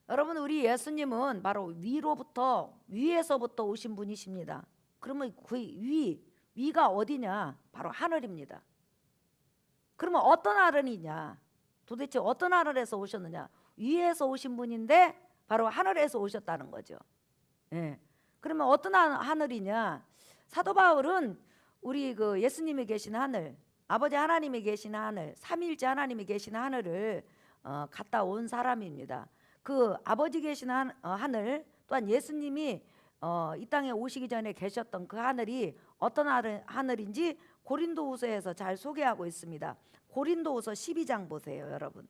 여러분, 우리 예수님은 바로 위로부터, 위에서부터 오신 분이십니다. 그러면 그 위가 어디냐? 바로 하늘입니다. 그러면 어떤 하늘이냐? 도대체 어떤 하늘에서 오셨느냐? 위에서 오신 분인데 바로 하늘에서 오셨다는 거죠. 예. 그러면 어떤 하늘이냐? 사도 바울은 우리 그 예수님이 계신 하늘, 아버지 하나님이 계신 하늘, 삼위일체 하나님이 계신 하늘을 갔다 온 사람입니다. 그 아버지 계신 하늘, 또한 예수님이 이 땅에 오시기 전에 계셨던 그 하늘이 어떤 하늘인지 고린도후서에서 잘 소개하고 있습니다. 고린도후서 12장 보세요, 여러분.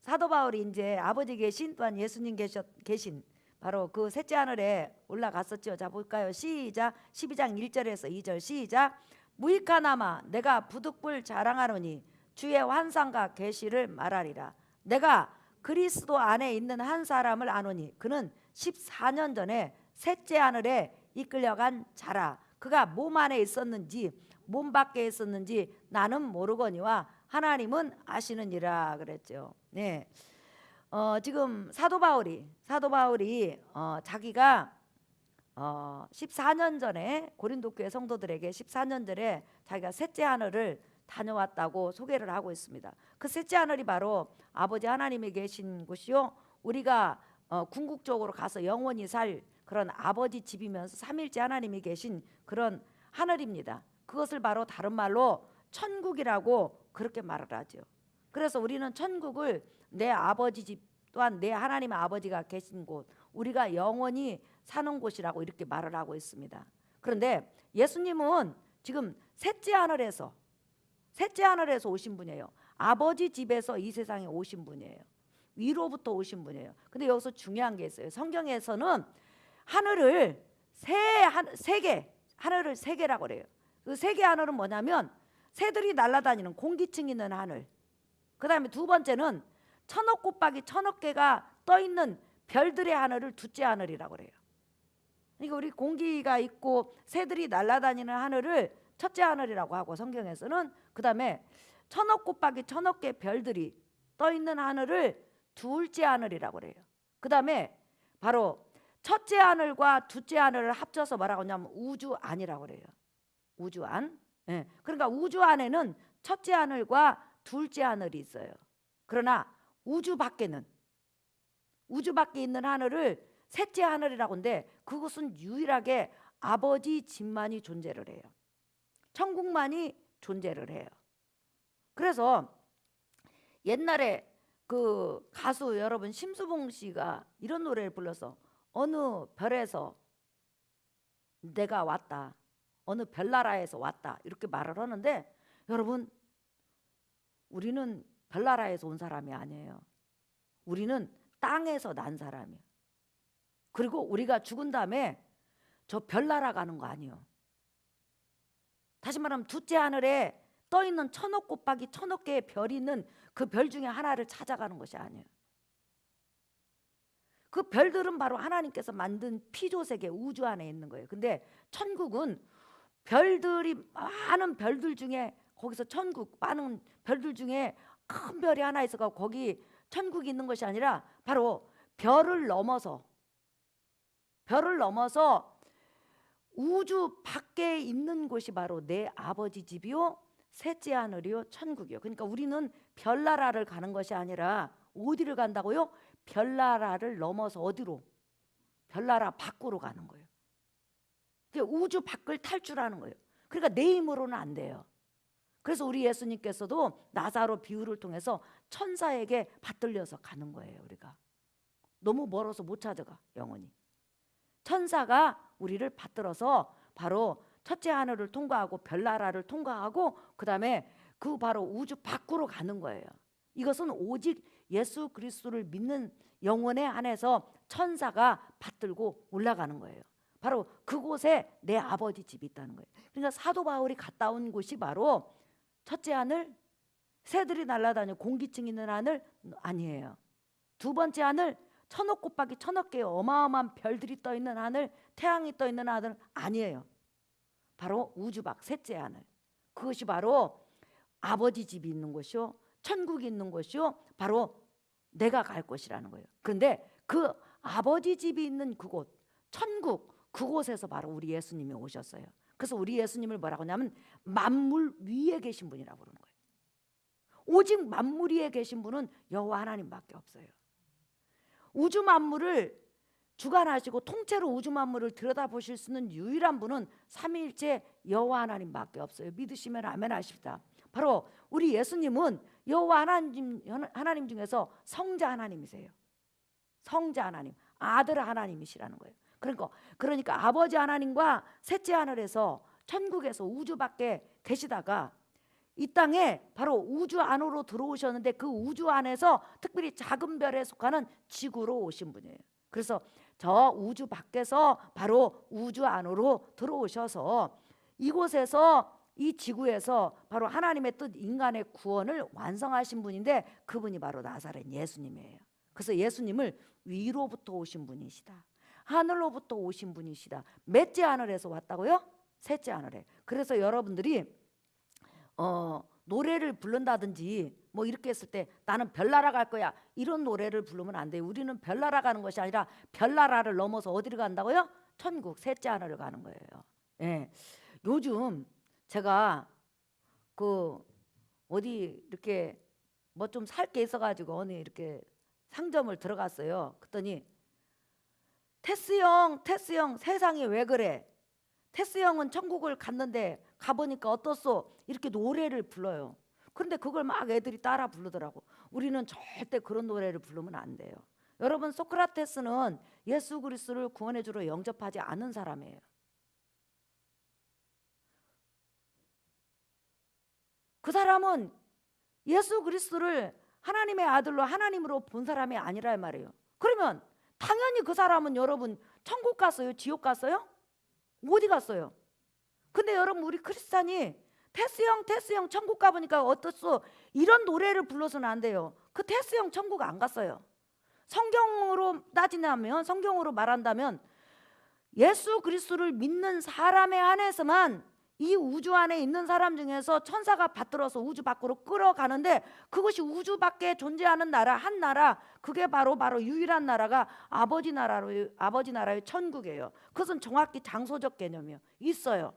사도 바울이 이제 아버지 계신, 또한 예수님 계신 바로 그 셋째 하늘에 올라갔었죠. 자, 볼까요? 시작. 12장 1절에서 2절 시작. 무익하나마 내가 부득불 자랑하노니 주의 환상과 계시를 말하리라. 내가 그리스도 안에 있는 한 사람을 아노니 그는 14년 전에 셋째 하늘에 이끌려간 자라. 그가 몸 안에 있었는지 몸 밖에 있었는지 나는 모르거니와 하나님은 아시느니라 그랬죠. 네. 지금 사도 바울이 자기가 14년 전에 고린도 교회 성도들에게 14년 전에 자기가 셋째 하늘을 다녀왔다고 소개를 하고 있습니다. 그 셋째 하늘이 바로 아버지 하나님이 계신 곳이요, 우리가 궁극적으로 가서 영원히 살 그런 아버지 집이면서 삼일째 하나님이 계신 그런 하늘입니다. 그것을 바로 다른 말로 천국이라고 그렇게 말을 하죠. 그래서 우리는 천국을 내 아버지 집, 또한 내 하나님의 아버지가 계신 곳, 우리가 영원히 사는 곳이라고 이렇게 말을 하고 있습니다. 그런데 예수님은 지금 셋째 하늘에서 오신 분이에요. 아버지 집에서 이 세상에 오신 분이에요. 위로부터 오신 분이에요. 근데 여기서 중요한 게 있어요. 성경에서는 하늘을 하늘을 세 개라고 그래요. 그 세 개 하늘은 뭐냐면 새들이 날아다니는 공기층 있는 하늘, 그 다음에 두 번째는 천억 곱하기 천억 개가 떠 있는 별들의 하늘을 둘째 하늘이라고 그래요. 그러니까 우리 공기가 있고 새들이 날아다니는 하늘을 첫째 하늘이라고 하고, 성경에서는 그 다음에 천억 곱하기 천억 개 별들이 떠 있는 하늘을 둘째 하늘이라고 그래요. 그 다음에 바로 첫째 하늘과 둘째 하늘을 합쳐서 뭐라고 하냐면 우주 안이라고 그래요. 우주 안. 예. 그러니까 우주 안에는 첫째 하늘과 둘째 하늘이 있어요. 그러나 우주 밖에 있는 하늘을 셋째 하늘이라고 하는데, 그것은 유일하게 아버지 집만이 존재를 해요. 천국만이 존재를 해요. 그래서 옛날에 그 가수 여러분 심수봉 씨가 이런 노래를 불러서 어느 별에서 내가 왔다, 어느 별나라에서 왔다 이렇게 말을 하는데, 여러분, 우리는 별나라에서 온 사람이 아니에요. 우리는 땅에서 난 사람이에요. 그리고 우리가 죽은 다음에 저 별나라 가는 거 아니에요. 다시 말하면 둘째 하늘에 떠 있는 천억 곱하기 천억 개의 별이 있는 그 별 중에 하나를 찾아가는 것이 아니에요. 그 별들은 바로 하나님께서 만든 피조세계 우주 안에 있는 거예요. 근데 천국은 별들이 많은 별들 중에, 거기서 천국 많은 별들 중에 큰 별이 하나 있어서 거기 천국이 있는 것이 아니라 바로 별을 넘어서 우주 밖에 있는 곳이 바로 내 아버지 집이요, 셋째 하늘이요, 천국이요. 그러니까 우리는 별나라를 가는 것이 아니라 어디를 간다고요? 별나라를 넘어서 어디로? 별나라 밖으로 가는 거예요. 우주 밖을 탈출하는 거예요. 그러니까 내 힘으로는 안 돼요. 그래서 우리 예수님께서도 나사로 비유를 통해서 천사에게 받들려서 가는 거예요. 우리가 너무 멀어서 못 찾아가. 영원히 천사가 우리를 받들어서 바로 첫째 하늘을 통과하고 별나라를 통과하고 그 다음에 그 바로 우주 밖으로 가는 거예요. 이것은 오직 예수 그리스도를 믿는 영혼에 한해서 천사가 받들고 올라가는 거예요. 바로 그곳에 내 아버지 집이 있다는 거예요. 그러니까 사도 바울이 갔다 온 곳이 바로 첫째 하늘, 새들이 날아다니는 공기층 있는 하늘 아니에요. 두 번째 하늘, 천억 곱하기 천억 개의 어마어마한 별들이 떠 있는 하늘, 태양이 떠 있는 하늘 아니에요. 바로 우주 밖 셋째 하늘, 그것이 바로 아버지 집이 있는 곳이요, 천국이 있는 곳이요, 바로 내가 갈 곳이라는 거예요. 그런데 그 아버지 집이 있는 그곳, 천국, 그곳에서 바로 우리 예수님이 오셨어요. 그래서 우리 예수님을 뭐라고 하냐면 만물 위에 계신 분이라고 부르는 거예요. 오직 만물 위에 계신 분은 여호와 하나님밖에 없어요. 우주 만물을 주관하시고 통째로 우주 만물을 들여다보실 수 있는 유일한 분은 삼위일체 여호와 하나님밖에 없어요. 믿으시면 아멘 하십시다. 바로 우리 예수님은 여호와 하나님 중에서 성자 하나님이세요. 성자 하나님, 아들 하나님이시라는 거예요. 그러니까 아버지 하나님과 셋째 하늘에서 천국에서 우주 밖에 계시다가 이 땅에 바로 우주 안으로 들어오셨는데 그 우주 안에서 특별히 작은 별에 속하는 지구로 오신 분이에요. 그래서 저 우주 밖에서 바로 우주 안으로 들어오셔서 이곳에서 이 지구에서 바로 하나님의 뜻 인간의 구원을 완성하신 분인데 그분이 바로 나사렛 예수님이에요. 그래서 예수님을 위로부터 오신 분이시다. 하늘로부터 오신 분이시다. 몇째 하늘에서 왔다고요? 셋째 하늘에. 그래서 여러분들이 노래를 부른다든지 뭐 이렇게 했을 때 나는 별나라 갈 거야 이런 노래를 부르면 안 돼요. 우리는 별나라 가는 것이 아니라 별나라를 넘어서 어디를 간다고요? 천국 셋째 하늘을 가는 거예요. 예. 요즘 제가 그 어디 이렇게 뭐 좀 살 게 있어가지고 어느 이렇게 상점을 들어갔어요. 그랬더니 테스 형 세상이 왜 그래? 테스 형은 천국을 갔는데 가보니까 어떻소? 이렇게 노래를 불러요. 그런데 그걸 막 애들이 따라 부르더라고. 우리는 절대 그런 노래를 부르면 안 돼요. 여러분, 소크라테스는 예수 그리스도를 구원의 주로 영접하지 않은 사람이에요. 그 사람은 예수 그리스도를 하나님의 아들로 하나님으로 본 사람이 아니라 말이에요. 그러면 당연히 그 사람은 여러분 천국 갔어요? 지옥 갔어요? 어디 갔어요? 근데 여러분 우리 크리스찬이 테스 형 천국 가보니까 어떻소? 이런 노래를 불러서는 안 돼요. 그 테스 형 천국 안 갔어요. 성경으로 따지면, 성경으로 말한다면 예수 그리스도를 믿는 사람에 한해서만 이 우주 안에 있는 사람 중에서 천사가 받들어서 우주 밖으로 끌어가는데 그것이 우주 밖에 존재하는 나라, 한 나라, 그게 바로 유일한 나라가 아버지 나라의 천국이에요. 그것은 정확히 장소적 개념이에요. 있어요.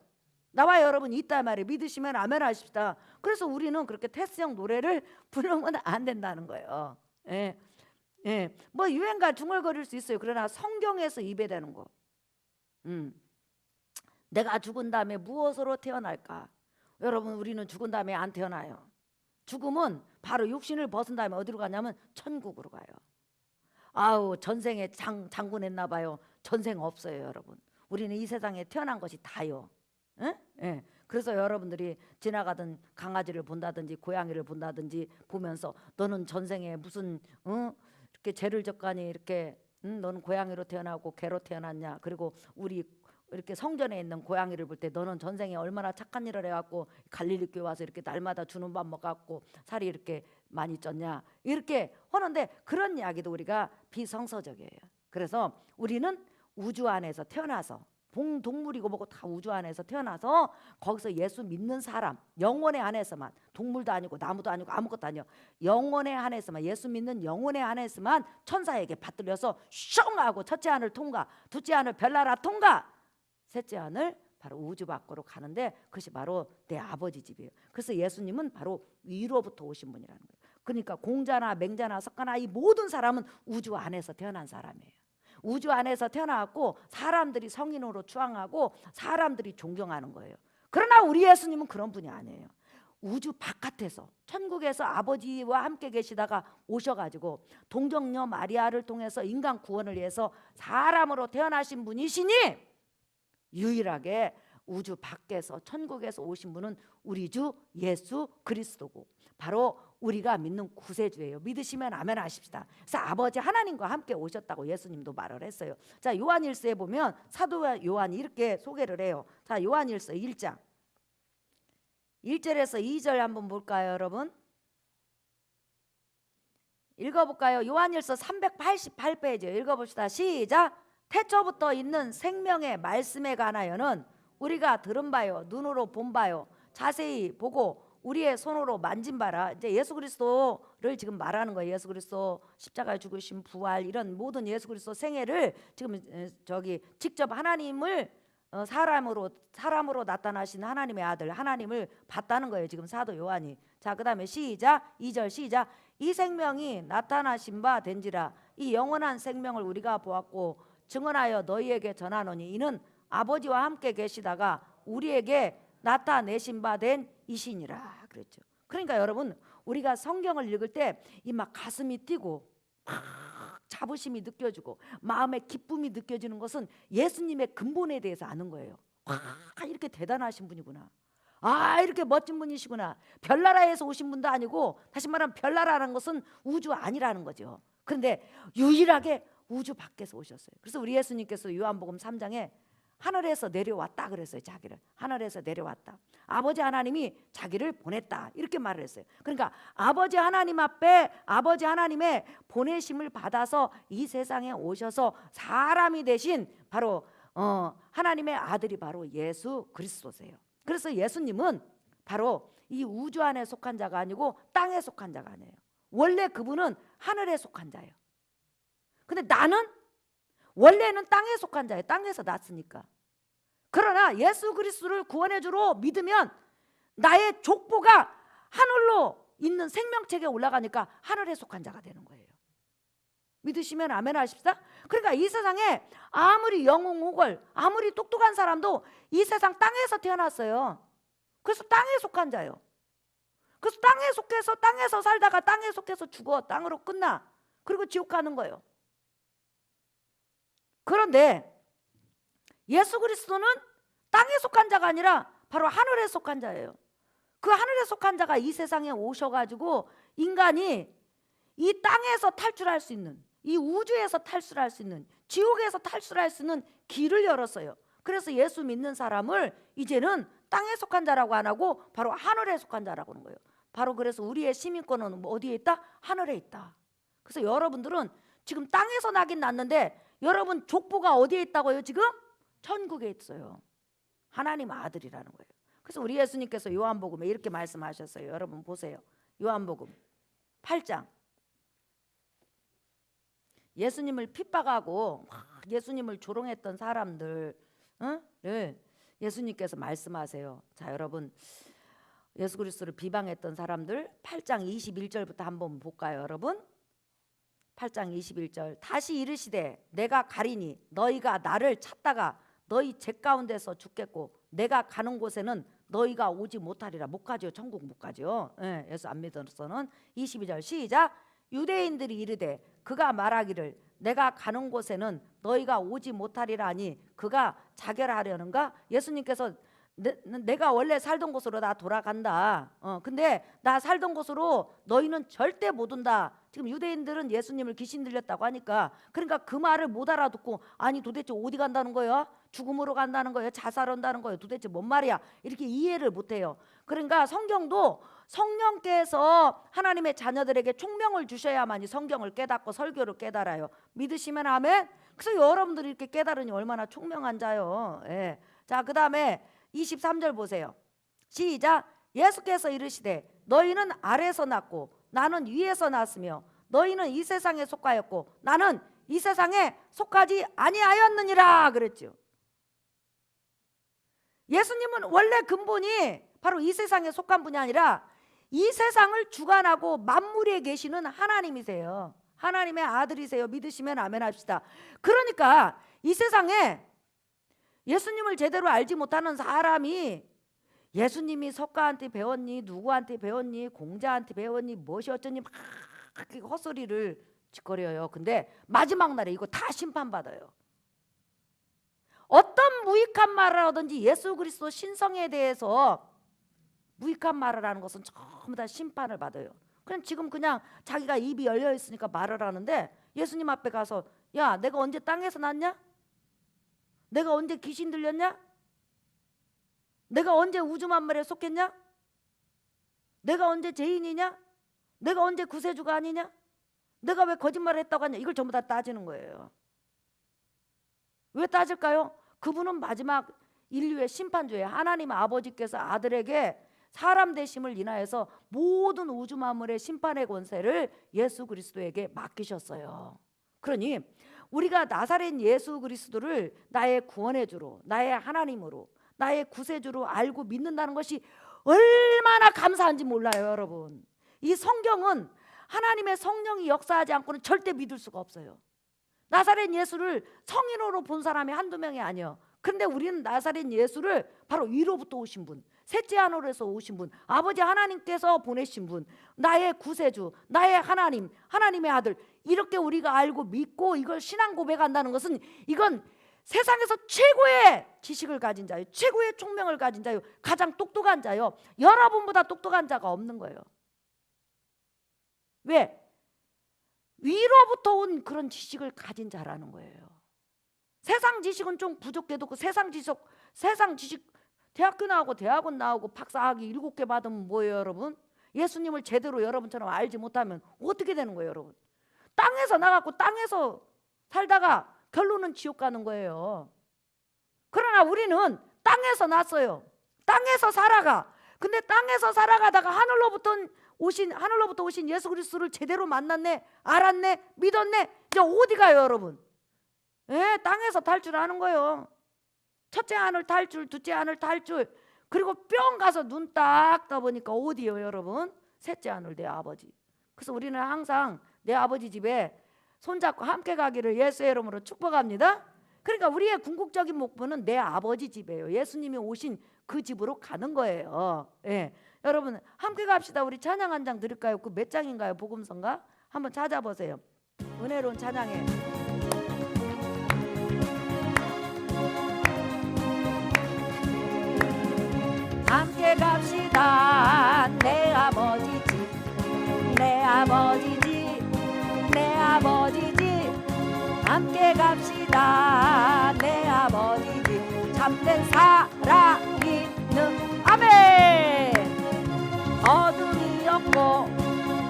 나와 여러분 있단 말이에요. 믿으시면 아멘 하십시다. 그래서 우리는 그렇게 테스형 노래를 부르면 안 된다는 거예요. 예. 예. 뭐 유행가 중얼거릴 수 있어요. 그러나 성경에서 입에대는 거. 내가 죽은 다음에 무엇으로 태어날까? 여러분, 우리는 죽은 다음에 안 태어나요. 죽음은 바로 육신을 벗은 다음에 어디로 가냐면 천국으로 가요. 아우, 전생에 장군했나 봐요. 전생 없어요, 여러분. 우리는 이 세상에 태어난 것이 다요. 예? 예. 그래서 여러분들이 지나가던 강아지를 본다든지 고양이를 본다든지 보면서 너는 전생에 무슨 이렇게 죄를 졌가니 이렇게 너는 고양이로 태어나고 개로 태어났냐? 그리고 우리 이렇게 성전에 있는 고양이를 볼 때 너는 전생에 얼마나 착한 일을 해갖고 갈릴리 교회 와서 이렇게 날마다 주는 밥 먹갖고 살이 이렇게 많이 쪘냐? 이렇게 하는데 그런 이야기도 우리가 비성서적이에요. 그래서 우리는 우주 안에서 태어나서 동물이고 뭐고 다 우주 안에서 태어나서 거기서 예수 믿는 사람, 영혼의 안에서만, 동물도 아니고 나무도 아니고 아무것도 아니요, 영혼의 안에서만, 예수 믿는 영혼의 안에서만 천사에게 받들려서 슝 하고 첫째 하늘 통과, 둘째 하늘 별나라 통과, 셋째 하늘 바로 우주 밖으로 가는데 그것이 바로 내 아버지 집이에요. 그래서 예수님은 바로 위로부터 오신 분이라는 거예요. 그러니까 공자나 맹자나 석가나 이 모든 사람은 우주 안에서 태어난 사람이에요. 우주 안에서 태어나고 사람들이 성인으로 추앙하고 사람들이 존경하는 거예요. 그러나 우리 예수님은 그런 분이 아니에요. 우주 바깥에서 천국에서 아버지와 함께 계시다가 오셔가지고 동정녀 마리아를 통해서 인간 구원을 위해서 사람으로 태어나신 분이시니 유일하게 우주 밖에서 천국에서 오신 분은 우리 주 예수 그리스도고 바로 우리가 믿는 구세주예요. 믿으시면 아멘 하십시다. 그래서 아버지 하나님과 함께 오셨다고 예수님도 말을 했어요. 자, 요한일서에 보면 사도 요한이 이렇게 소개를 해요. 자, 요한일서 1장 1절에서 2절 한번 볼까요, 여러분? 읽어볼까요? 요한일서 388페이지 읽어봅시다. 시작. 태초부터 있는 생명의 말씀에 관하여는 우리가 들은 바요, 눈으로 본 바요, 자세히 보고 우리의 손으로 만진 바라. 이제 예수 그리스도를 지금 말하는 거예요. 예수 그리스도 십자가에 죽으신 부활, 이런 모든 예수 그리스도 생애를 지금 직접 하나님을 사람으로 나타나신 하나님의 아들 하나님을 봤다는 거예요. 지금 사도 요한이. 자, 그다음에 시작. 2절 시작. 이 생명이 나타나신 바 된지라. 이 영원한 생명을 우리가 보았고 증언하여 너희에게 전하노니 이는 아버지와 함께 계시다가 우리에게 나타내신 바 된 이시니라 그랬죠. 그러니까 여러분, 우리가 성경을 읽을 때 이 막 가슴이 뛰고 막 자부심이 느껴지고 마음의 기쁨이 느껴지는 것은 예수님의 근본에 대해서 아는 거예요. 이렇게 대단하신 분이구나. 이렇게 멋진 분이시구나. 별나라에서 오신 분도 아니고, 다시 말하면 별나라라는 것은 우주 아니라는 거죠. 그런데 유일하게 우주 밖에서 오셨어요. 그래서 우리 예수님께서 요한복음 3장에 하늘에서 내려왔다 그랬어요. 자기를 하늘에서 내려왔다. 아버지 하나님이 자기를 보냈다 이렇게 말을 했어요. 그러니까 아버지 하나님 앞에 아버지 하나님의 보내심을 받아서 이 세상에 오셔서 사람이 되신 바로 하나님의 아들이 바로 예수 그리스도세요. 그래서 예수님은 바로 이 우주 안에 속한 자가 아니고 땅에 속한 자가 아니에요. 원래 그분은 하늘에 속한 자예요. 근데 나는 원래는 땅에 속한 자예요. 땅에서 났으니까. 그러나 예수 그리스도를 구원해 주로 믿으면 나의 족보가 하늘로 있는 생명책에 올라가니까 하늘에 속한 자가 되는 거예요. 믿으시면 아멘 하십시다. 그러니까 이 세상에 아무리 영웅호걸 아무리 똑똑한 사람도 이 세상 땅에서 태어났어요. 그래서 땅에 속한 자예요. 그래서 땅에 속해서 땅에서 살다가 땅에 속해서 죽어 땅으로 끝나. 그리고 지옥 가는 거예요. 그런데 예수 그리스도는 땅에 속한 자가 아니라 바로 하늘에 속한 자예요. 그 하늘에 속한 자가 이 세상에 오셔가지고 인간이 이 땅에서 탈출할 수 있는, 이 우주에서 탈출할 수 있는, 지옥에서 탈출할 수 있는 길을 열었어요. 그래서 예수 믿는 사람을 이제는 땅에 속한 자라고 안 하고 바로 하늘에 속한 자라고 하는 거예요. 바로 그래서 우리의 시민권은 어디에 있다? 하늘에 있다. 그래서 여러분들은 지금 땅에서 나긴 났는데 여러분 족보가 어디에 있다고요? 지금 천국에 있어요. 하나님 아들이라는 거예요. 그래서 우리 예수님께서 요한복음에 이렇게 말씀하셨어요. 여러분 보세요. 요한복음 8장. 예수님을 핍박하고 예수님을 조롱했던 사람들 예수님께서 말씀하세요. 자, 여러분 예수 그리스도를 비방했던 사람들 8장 21절부터 한번 볼까요, 여러분? 8장 21절. 다시 이르시되 내가 가리니 너희가 나를 찾다가 너희 죄 가운데서 죽겠고 내가 가는 곳에는 너희가 오지 못하리라. 못 가죠. 천국 못 가죠. 예수 안 믿어서는. 22절 시작. 유대인들이 이르되 그가 말하기를 내가 가는 곳에는 너희가 오지 못하리라 하니 그가 자결하려는가? 예수님께서 내가 원래 살던 곳으로 나 돌아간다. 근데 나 살던 곳으로 너희는 절대 못 온다. 지금 유대인들은 예수님을 귀신 들렸다고 하니까, 그러니까 그 말을 못 알아듣고 아니 도대체 어디 간다는 거예요? 죽음으로 간다는 거예요? 자살한다는 거예요? 도대체 뭔 말이야? 이렇게 이해를 못해요. 그러니까 성경도 성령께서 하나님의 자녀들에게 총명을 주셔야만이 성경을 깨닫고 설교를 깨달아요. 믿으시면 아멘. 그래서 여러분들이 이렇게 깨달으니 얼마나 총명한 자요. 예. 자, 그 다음에 23절 보세요. 시작. 예수께서 이르시되 너희는 아래에서 났고 나는 위에서 났으며 너희는 이 세상에 속하였고 나는 이 세상에 속하지 아니하였느니라 그랬죠. 예수님은 원래 근본이 바로 이 세상에 속한 분이 아니라 이 세상을 주관하고 만물에 계시는 하나님이세요. 하나님의 아들이세요. 믿으시면 아멘 합시다. 그러니까 이 세상에 예수님을 제대로 알지 못하는 사람이 예수님이 석가한테 배웠니? 누구한테 배웠니? 공자한테 배웠니? 무엇이 어쩌니? 막 헛소리를 짓거려요. 근데 마지막 날에 이거 다 심판받아요. 어떤 무익한 말을 하든지 예수 그리스도 신성에 대해서 무익한 말을 하는 것은 전부 다 심판을 받아요. 지금 그냥 자기가 입이 열려 있으니까 말을 하는데 예수님 앞에 가서 야, 내가 언제 땅에서 났냐? 내가 언제 귀신 들렸냐? 내가 언제 우주 만물에 속했냐? 내가 언제 죄인이냐? 내가 언제 구세주가 아니냐? 내가 왜 거짓말을 했다고 하냐? 이걸 전부 다 따지는 거예요. 왜 따질까요? 그분은 마지막 인류의 심판주예요. 하나님 아버지께서 아들에게 사람 되심을 인하여서 모든 우주 만물의 심판의 권세를 예수 그리스도에게 맡기셨어요. 그러니 우리가 나사렛 예수 그리스도를 나의 구원의 주로, 나의 하나님으로, 나의 구세주로 알고 믿는다는 것이 얼마나 감사한지 몰라요, 여러분. 이 성경은 하나님의 성령이 역사하지 않고는 절대 믿을 수가 없어요. 나사렛 예수를 성인으로 본 사람이 한두 명이 아니에요. 그런데 우리는 나사렛 예수를 바로 위로부터 오신 분, 셋째 하늘에서 오신 분, 아버지 하나님께서 보내신 분, 나의 구세주, 나의 하나님, 하나님의 아들, 이렇게 우리가 알고 믿고 이걸 신앙 고백한다는 것은 이건 세상에서 최고의 지식을 가진 자요, 최고의 총명을 가진 자요, 가장 똑똑한 자요, 여러분보다 똑똑한 자가 없는 거예요. 왜? 위로부터 온 그런 지식을 가진 자라는 거예요. 세상 지식은 좀 부족해도 그 세상 지식 대학교 나오고 대학원 나오고 박사학위 7개 받으면 뭐예요, 여러분? 예수님을 제대로 여러분처럼 알지 못하면 어떻게 되는 거예요, 여러분? 땅에서 나갔고 땅에서 살다가 결론은 지옥 가는 거예요. 그러나 우리는 땅에서 났어요. 땅에서 살아가. 근데 땅에서 살아가다가 하늘로부터 오신 예수 그리스도를 제대로 만났네, 알았네, 믿었네. 이제 어디 가요, 여러분? 땅에서 탈출하는 거예요. 첫째 하늘 탈출, 둘째 하늘 탈출. 그리고 뿅 가서 눈 딱 떠보니까 어디요, 여러분? 셋째 하늘, 내 아버지. 그래서 우리는 항상 내 아버지 집에 손잡고 함께 가기를 예수의 이름으로 축복합니다. 그러니까 우리의 궁극적인 목표는 내 아버지 집이에요. 예수님이 오신 그 집으로 가는 거예요. 여러분 함께 갑시다. 우리 찬양 한 장 드릴까요? 그 몇 장인가요? 복음서인가? 한번 찾아보세요. 은혜로운 찬양에 함께 갑시다. 내 아버지 집, 내 아버지 집, 내 아버지 집. 함께 갑시다. 내 아버지 집, 참된 살아있는 아멘. 어둠이 없고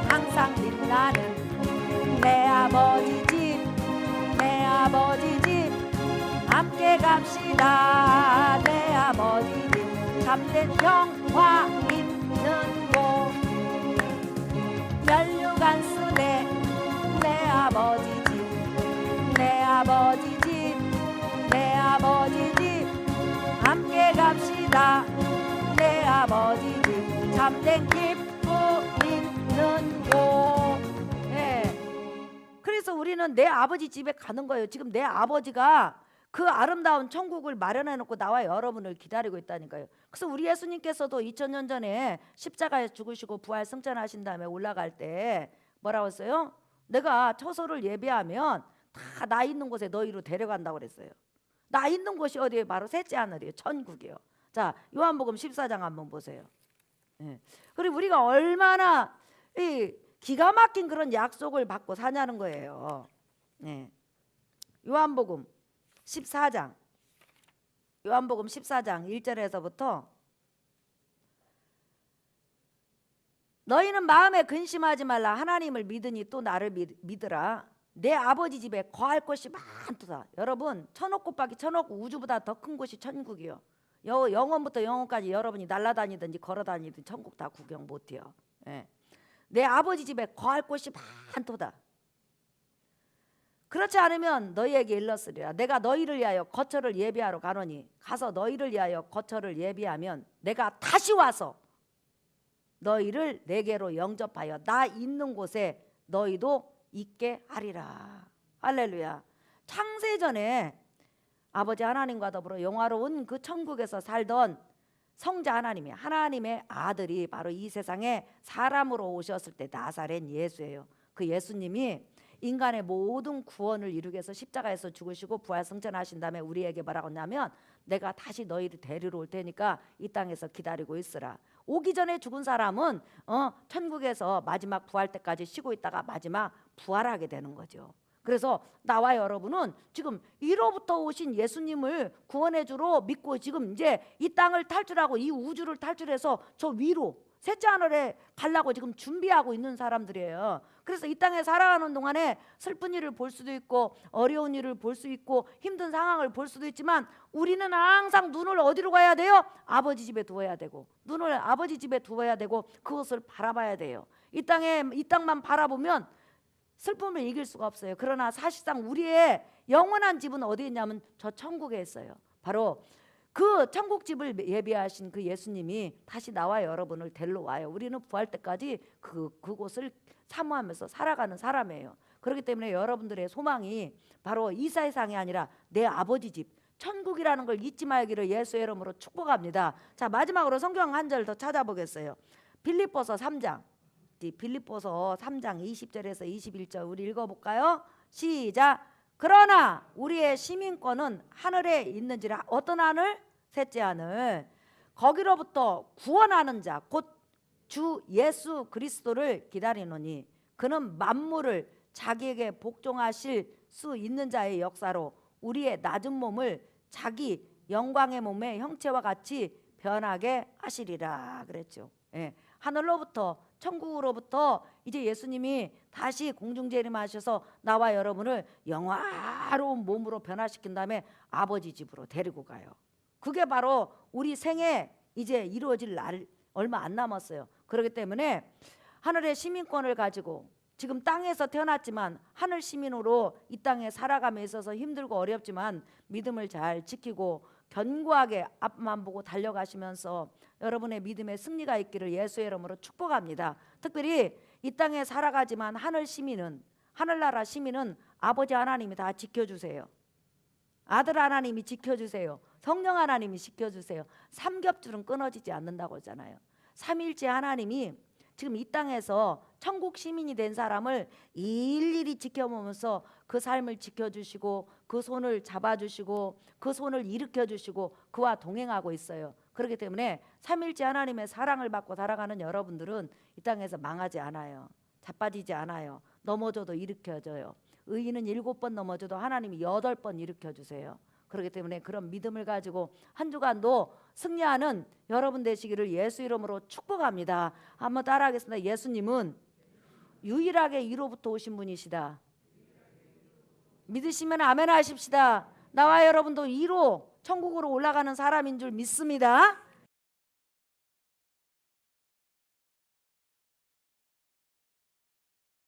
항상 빛나는 내 아버지 집, 내 아버지 집. 함께 갑시다. 내 아버지 집, 참된 평화 있는 곳. 면류관순의 내 아버지 집, 내 아버지 집, 내 아버지 집. 함께 갑시다. 내 아버지 집, 참된 기쁨 있는 곳. 그래서 우리는 내 아버지 집에 가는 거예요. 지금 내 아버지가 그 아름다운 천국을 마련해 놓고 나와 여러분을 기다리고 있다니까요. 그래서 우리 예수님께서도 2000년 전에 십자가에 죽으시고 부활 승천하신 다음에 올라갈 때 뭐라고 했어요? 내가 처소를 예비하면 다 나 있는 곳에 너희로 데려간다고 그랬어요. 나 있는 곳이 어디예요? 바로 셋째 하늘이에요. 천국이요. 자, 요한복음 14장 한번 보세요. 그리고 우리가 얼마나 이 기가 막힌 그런 약속을 받고 사냐는 거예요. 요한복음 14장, 요한복음 14장 1절에서부터 너희는 마음에 근심하지 말라. 하나님을 믿으니 또 나를 믿으라. 내 아버지 집에 거할 곳이 많도다. 여러분, 천억 곱하기 천억 우주보다 더 큰 곳이 천국이요. 영원부터 영원까지 여러분이 날아다니든지 걸어다니든지 천국 다 구경 못해요. 내 아버지 집에 거할 곳이 많도다. 그렇지 않으면 너희에게 일렀으리라. 내가 너희를 위하여 거처를 예비하러 가노니 가서 너희를 위하여 거처를 예비하면 내가 다시 와서 너희를 내게로 영접하여 나 있는 곳에 너희도 있게 하리라. 할렐루야. 창세전에 아버지 하나님과 더불어 영화로운 그 천국에서 살던 성자 하나님이, 하나님의 아들이 바로 이 세상에 사람으로 오셨을 때 나사렛 예수예요. 그 예수님이 인간의 모든 구원을 이루기 위해서 십자가에서 죽으시고 부활 승천하신 다음에 우리에게 뭐라고 하냐면 내가 다시 너희를 데리러 올 테니까 이 땅에서 기다리고 있으라. 오기 전에 죽은 사람은 천국에서 마지막 부활 때까지 쉬고 있다가 마지막 부활하게 되는 거죠. 그래서 나와 여러분은 지금 위로부터 오신 예수님을 구원의 주로 믿고 지금 이제 이 땅을 탈출하고 이 우주를 탈출해서 저 위로 셋째 하늘에 가려고 지금 준비하고 있는 사람들이에요. 그래서 이 땅에 살아가는 동안에 슬픈 일을 볼 수도 있고 어려운 일을 볼 수 있고 힘든 상황을 볼 수도 있지만 우리는 항상 눈을 어디로 가야 돼요? 아버지 집에 두어야 되고, 눈을 아버지 집에 두어야 되고 그것을 바라봐야 돼요. 이 땅만 바라보면 슬픔을 이길 수가 없어요. 그러나 사실상 우리의 영원한 집은 어디에 있냐면 저 천국에 있어요. 바로 그 천국집을 예비하신 그 예수님이 다시 나와 여러분을 데리러 와요. 우리는 부활 때까지 그곳을 사모하면서 살아가는 사람이에요. 그렇기 때문에 여러분들의 소망이 바로 이 세상이 아니라 내 아버지 집 천국이라는 걸 잊지 말기를 예수의 이름으로 축복합니다. 자, 마지막으로 성경 한 절 더 찾아보겠어요. 빌립보서 3장 20절에서 21절 우리 읽어볼까요? 시작. 그러나 우리의 시민권은 하늘에 있는지라. 어떤 하늘? 셋째 하늘. 거기로부터 구원하는 자 곧 주 예수 그리스도를 기다리노니 그는 만물을 자기에게 복종하실 수 있는 자의 역사로 우리의 낮은 몸을 자기 영광의 몸의 형체와 같이 변하게 하시리라 그랬죠. 예. 하늘로부터 천국으로부터 이제 예수님이 다시 공중재림하셔서 나와 여러분을 영화로운 몸으로 변화시킨 다음에 아버지 집으로 데리고 가요. 그게 바로 우리 생에 이제 이루어질 날 얼마 안 남았어요. 그렇기 때문에 하늘의 시민권을 가지고 지금 땅에서 태어났지만 하늘 시민으로 이 땅에 살아감에 있어서 힘들고 어렵지만 믿음을 잘 지키고 견고하게 앞만 보고 달려가시면서 여러분의 믿음의 승리가 있기를 예수의 이름으로 축복합니다. 특별히 이 땅에 살아가지만 하늘 시민은, 하늘나라 시민은 아버지 하나님이 다 지켜주세요. 아들 하나님이 지켜주세요. 성령 하나님이 지켜주세요. 삼겹줄은 끊어지지 않는다고 하잖아요. 삼일째 하나님이 지금 이 땅에서 천국 시민이 된 사람을 일일이 지켜보면서 그 삶을 지켜주시고 그 손을 잡아주시고 그 손을 일으켜주시고 그와 동행하고 있어요. 그렇기 때문에 삼일째 하나님의 사랑을 받고 살아가는 여러분들은 이 땅에서 망하지 않아요. 자빠지지 않아요. 넘어져도 일으켜줘요. 의인은 7번 넘어져도 하나님이 8번 일으켜주세요. 그렇기 때문에 그런 믿음을 가지고 한 주간도 승리하는 여러분 되시기를 예수 이름으로 축복합니다. 한번 따라하겠습니다. 예수님은 유일하게 위로부터 오신 분이시다. 믿으시면 아멘 하십시다. 나와 여러분도 위로 천국으로 올라가는 사람인 줄 믿습니다.